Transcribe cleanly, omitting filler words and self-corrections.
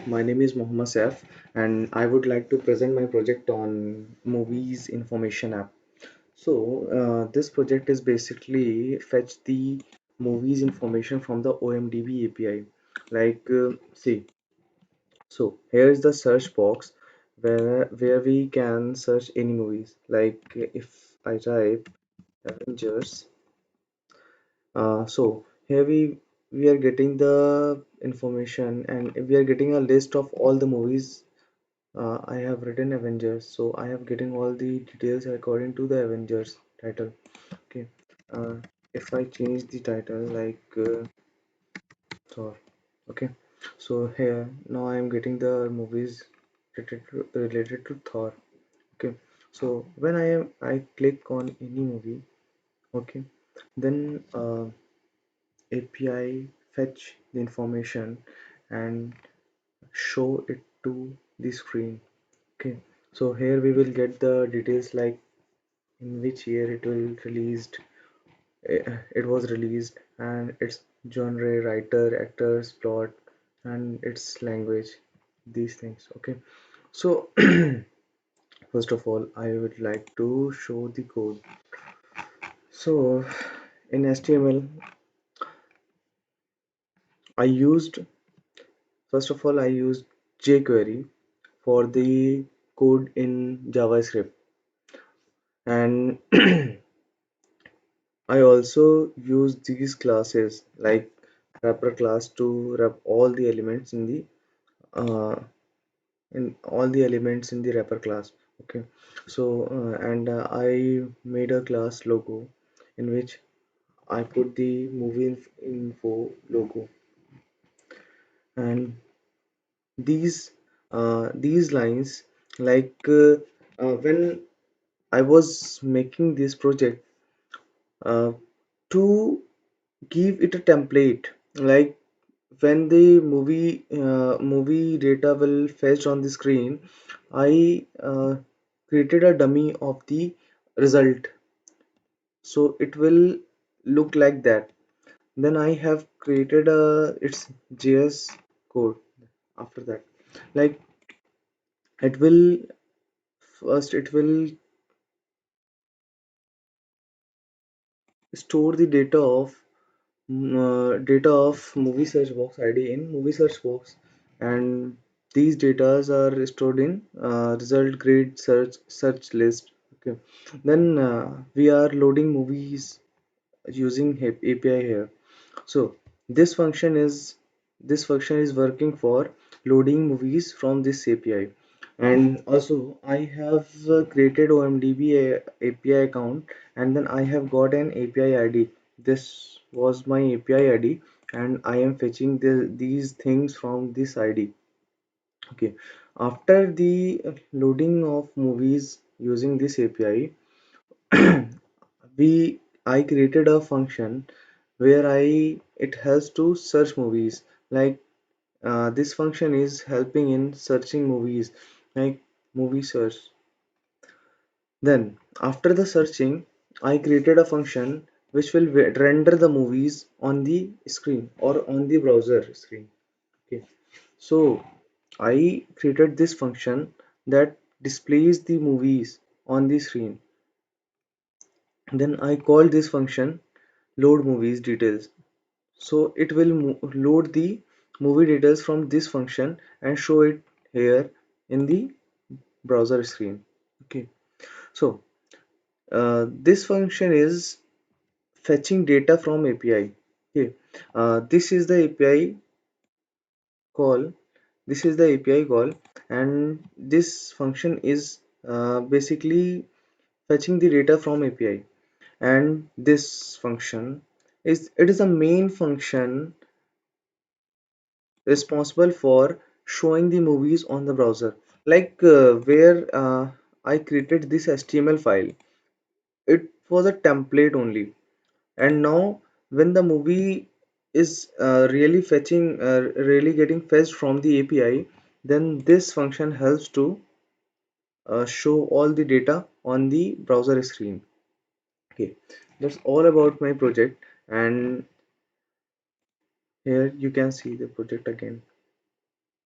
My name is Mohammed Saif, and I would like to present my project on movies information app. This project is basically fetch the movies information from the OMDB API. See, so here's the search box where we can search any movies. If I type Avengers, here we are getting the information, and we are getting a list of all the movies. I have written Avengers, so I have getting all the details according to the Avengers title. Okay. Uh, if I change the title Thor, okay. So here now I am getting the movies related to Thor. Okay. So when I click on any movie, okay, then API fetch the information and show it to the screen. Okay, so here we will get the details like in which year it was released, and its genre, writer, actors, plot, and its language. These things. Okay, so first of all, I would like to show the code. So in HTML, I used first of all I used jQuery for the code in JavaScript, and I also use these classes like wrapper class to wrap all the elements uh, in the wrapper class. Okay, and I made a class logo in which I put the info logo, and these lines when I was making this project uh, to give it a template, like when the movie data will fetch on the screen, I created a dummy of the result, so it will look like that. Then I have created a its JS code after that. Like it will first it will store the data of movie search box ID in movie search box, and these datas are stored in result grid search list. Okay, then we are loading movies using API here. So this function is this function is working for loading movies from this API. And also I have created OMDB API account, and then I have got an API ID. This was my API ID, and I am fetching these things from this ID. Okay. After the loading of movies using this API, we I created a function where I it helps to search movies. Like this function is helping in searching movies, like movie search. Then after the searching, I created a function which will render the movies on the screen or on the browser screen. Okay, so I created this function that displays the movies on the screen. Then I call this function load movies details. So it will load the movie details from this function and show it here in the browser screen. Okay, so this function is fetching data from API. Okay, this is the API call. This is the API call, and this function is basically fetching the data from API. And this function is a main function responsible for showing the movies on the browser. Where I created this HTML file, it was a template only, and now when the movie is really getting fetched from the API, then this function helps to show all the data on the browser screen. Okay, that's all about my project, and here you can see the project again.